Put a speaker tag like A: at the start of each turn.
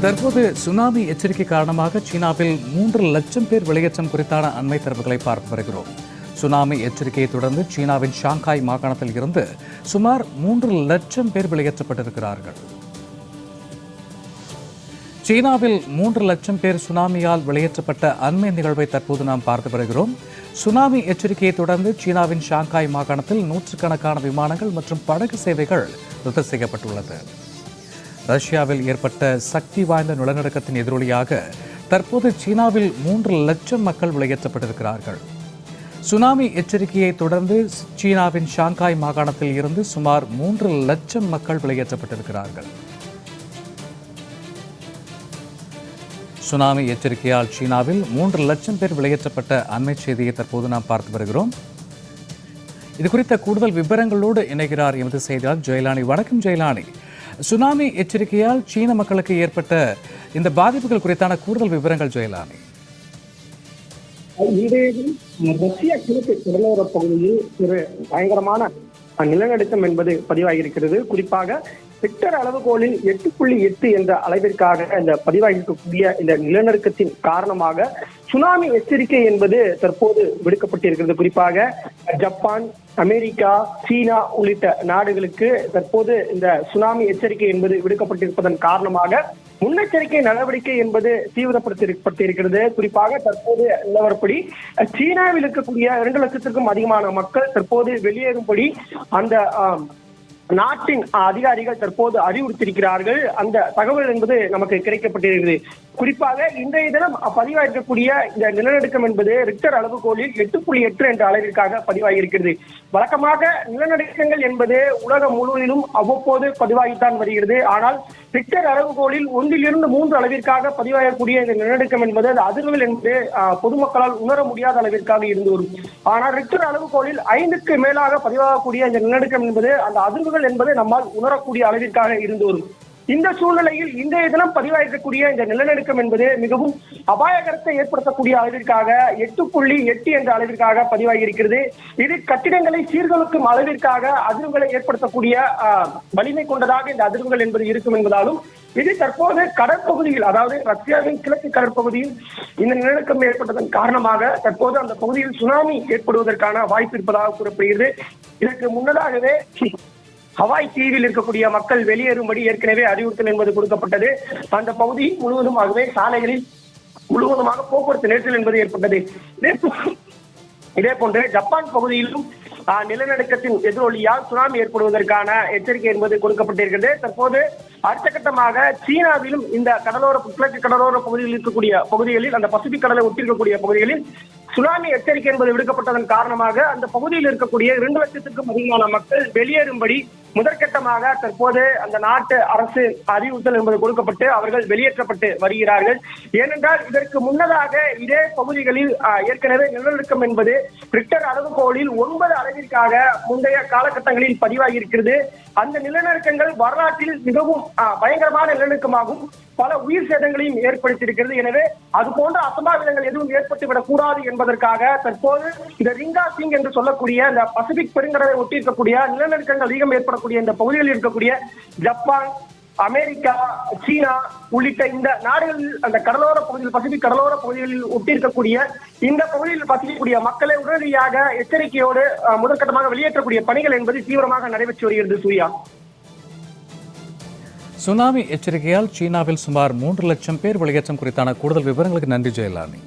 A: தற்போது சுனாமி எச்சரிக்கை காரணமாக சீனாவில் 3 லட்சம் பேர் வெளியேற்றம் குறித்தான அண்மை தரவுகளை பார்த்து வருகிறோம். சுனாமி எச்சரிக்கையை தொடர்ந்து சீனாவின் ஷாங்காய் மாகாணத்தில் இருந்து சுமார் 3 லட்சம் பேர் வெளியேற்றப்பட்டிருக்கிறார்கள். சீனாவில் 3 லட்சம் பேர் சுனாமியால் வெளியேற்றப்பட்ட அண்மை நிகழ்வை தற்போது நாம் பார்த்து வருகிறோம். சுனாமி எச்சரிக்கையை தொடர்ந்து சீனாவின் ஷாங்காய் மாகாணத்தில் நூற்றுக்கணக்கான விமானங்கள் மற்றும் படகு சேவைகள் ரத்து செய்யப்பட்டுள்ளது. ரஷ்யாவில் ஏற்பட்ட சக்தி வாய்ந்த நிலநடுக்கத்தின் எதிரொலியாக தற்போது சீனாவில் 3 லட்சம் மக்கள் வெளியேற்றப்பட்டிருக்கிறார்கள். சுனாமி எச்சரிக்கையை தொடர்ந்து சீனாவின் ஷாங்காய் மாகாணத்தில் இருந்து சுமார் 3 லட்சம் மக்கள் வெளியேற்றப்பட்டிருக்கிறார்கள். சுனாமி எச்சரிக்கையால் சீனாவில் 3 லட்சம் பேர் வெளியேற்றப்பட்ட அண்மை செய்தியை தற்போது நாம் பார்த்து வருகிறோம். இது குறித்த கூடுதல் விவரங்களோடு இணைகிறார் எமது செய்தியாளர் ஜெயலானி. வணக்கம் ஜெயலானி. சுனாமி எச்சரிக்கையால் சீன மக்களுக்கு ஏற்பட்ட இந்த பாதிப்புகள் குறித்தான கூடுதல் விவரங்கள் ஜெயலானி.
B: ரஷ்ய கிழக்கு கடலோர பகுதியில் ஒரு பயங்கரமான நிலநடுக்கம் என்பது பதிவாகியிருக்கிறது. குறிப்பாக ரிக்டர் அளவுகோலில் 8.8 என்ற அளவிற்காக இந்த பதிவாகியிருக்கக்கூடிய இந்த நிலநடுக்கத்தின் காரணமாக சுனாமி எச்சரிக்கை என்பது தற்போது விடுக்கப்பட்டிருக்கிறது. குறிப்பாக ஜப்பான், அமெரிக்கா, சீனா உள்ளிட்ட நாடுகளுக்கு தற்போது இந்த சுனாமி எச்சரிக்கை என்பது விடுக்கப்பட்டிருப்பதன் காரணமாக முன்னெச்சரிக்கை நடவடிக்கை என்பது தீவிரப்படுத்தப்பட்டிருக்கிறது. குறிப்பாக தற்போது நிலவரப்படி சீனாவில் இருக்கக்கூடிய 2 லட்சத்திற்கும் அதிகமான மக்கள் தற்போது வெளியேறும்படி அந்த நாட்டின் அதிகாரிகள் தற்போது அறிவுறுத்தியிருக்கிறார்கள். அந்த தகவல் என்பது நமக்கு கிடைக்கப்பட்டிருக்கிறது. குறிப்பாக இன்றைய தினம் பதிவாகிருக்கக்கூடிய இந்த நிலநடுக்கம் என்பது ரிக்டர் அளவுகோலில் 8.8 என்ற அளவிற்காக பதிவாகியிருக்கிறது. வழக்கமாக நிலநடுக்கங்கள் என்பது உலகம் முழுவதிலும் அவ்வப்போது பதிவாகித்தான் வருகிறது. ஆனால் ரிக்டர் அளவுகோலில் 1 to 3 அளவிற்காக பதிவாகக்கூடிய இந்த நிலநடுக்கம் என்பது அது அதிர்வுகள் என்று பொதுமக்களால் உணர முடியாத அளவிற்காக இருந்து வரும். ஆனால் ரிக்டர் அளவுகோலில் 5க்கு மேலாக பதிவாகக்கூடிய இந்த நிலநடுக்கம் என்பது அந்த அதிர்வுகள் என்பது நம்மால் உணரக்கூடிய அளவிற்காக இருந்து வரும். இந்த சூழ்நிலையில் இன்றைய தினம் பதிவாகக்கூடிய இந்த நிலநடுக்கம் என்பது மிகவும் அபாயகரத்தை ஏற்படுத்தக்கூடிய அளவிற்காக 8.8 என்ற அளவிற்காக பதிவாகி இருக்கிறது. இது கட்டிடங்களை சீர்குலைக்கும் அளவிற்காக அதிர்வுகளை ஏற்படுத்தக்கூடிய வலிமை கொண்டதாக இந்த அதிர்வுகள் என்பது இருக்கும் என்பதாலும் இது தற்போது கடற்பகுதியில், அதாவது ரஷ்யாவின் கிழக்கு கடற்பகுதியில் இந்த நிலநடுக்கம் ஏற்பட்டதன் காரணமாக தற்போது அந்த பகுதியில் சுனாமி ஏற்படுவதற்கான வாய்ப்பு இருப்பதாக கூறப்படுகிறது. இதற்கு முன்னதாகவே ஹவாய் தீவில் இருக்கக்கூடிய மக்கள் வெளியேறும்படி ஏற்கனவே அறிவுறுத்தல் என்பது கொடுக்கப்பட்டது. அந்த பகுதி முழுவதுமாகவே சாலைகளில் முழுவதுமாக போக்குவரத்து நெரிசல் என்பது ஏற்பட்டது. இதே போன்று ஜப்பான் பகுதியிலும் நிலநடுக்கத்தின் எதிரொலியால் சுனாமி ஏற்படுவதற்கான எச்சரிக்கை என்பது கொடுக்கப்பட்டிருக்கிறது. தற்போது அடுத்த கட்டமாக சீனாவிலும் இந்த கிழக்கு கடலோர பகுதியில் இருக்கக்கூடிய பகுதிகளில், அந்த பசிபிக் கடலை ஒட்டியிருக்கக்கூடிய பகுதிகளில் சுனாமி எச்சரிக்கை என்பது விடுக்கப்பட்டதன் காரணமாக அந்த பகுதியில் இருக்கக்கூடிய 2 லட்சத்திற்கும் அதிகமான மக்கள் வெளியேறும்படி முதற்கட்டமாக தற்போது அந்த நாட்டு அரசு அறிவுறுத்தல் என்பது கொடுக்கப்பட்டு அவர்கள் வெளியேற்றப்பட்டு வருகிறார்கள். ஏனென்றால் இதற்கு முன்னதாக இதே பகுதிகளில் ஏற்கனவே நிலநடுக்கம் என்பது ரிக்டர் அளவுகோலில் 9 அளவிற்காக முந்தைய காலகட்டங்களில் பதிவாகி இருக்கிறது. அந்த நிலநடுக்கங்கள் வரலாற்றில் மிகவும் பயங்கரமான நிலநடுக்கமாகும், பல உயிர் சேதங்களையும் ஏற்படுத்தியிருக்கிறது. எனவே அது போன்ற அசம்பாவிதங்கள் எதுவும் ஏற்பட்டுவிடக் கூடாது என்பதற்காக தற்போது இந்த ரிங்கா சிங் என்று சொல்லக்கூடிய இந்த பசிபிக் பெருங்கடலை ஒட்டி இருக்கக்கூடிய நிலநடுக்கங்கள் அதிகம் ஏற்படக்கூடிய இந்த பகுதிகளில் இருக்கக்கூடிய ஜப்பான், அமெரிக்கா, சீனா உள்ளிட்ட இந்த நாடுகளில், அந்த கடலோர பகுதியில், பசிபிக் கடலோர பகுதிகளில் ஒட்டியிருக்கக்கூடிய இந்த பகுதியில் வசிக்கக்கூடிய மக்களை உடனடியாக எச்சரிக்கையோடு முதற்கட்டமாக வெளியேற்றக்கூடிய பணிகள் என்பது தீவிரமாக நடைபெற்று வருகிறது. சூர்யா,
A: சுனாமி எச்சரிக்கையால் சீனாவில் சுமார் 3 லட்சம் பேர் வெளியேற்றம் குறித்தான கூடுதல் விவரங்களுக்கு நன்றி ஜெயலானி.